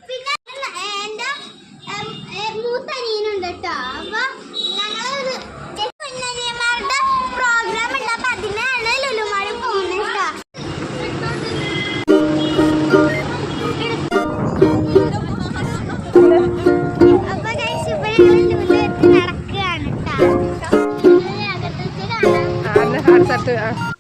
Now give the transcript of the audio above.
പിന്നെ മൂത്തനിയനുണ്ട് കേട്ടോ. അപ്പൊ ഞങ്ങള് കുഞ്ഞനിയന്മാരുടെ പ്രോഗ്രാം ഉണ്ട്. അപ്പൊ അതിനാണ് ലുലുമാള് പോകുന്നത് കേട്ടോ. അപ്പൊ കഴിച്ച് ഇപ്പൊ ഞങ്ങൾ ലുലു നടക്കുകയാണ് കേട്ടോ. അകത്തേക്ക് കാണാം.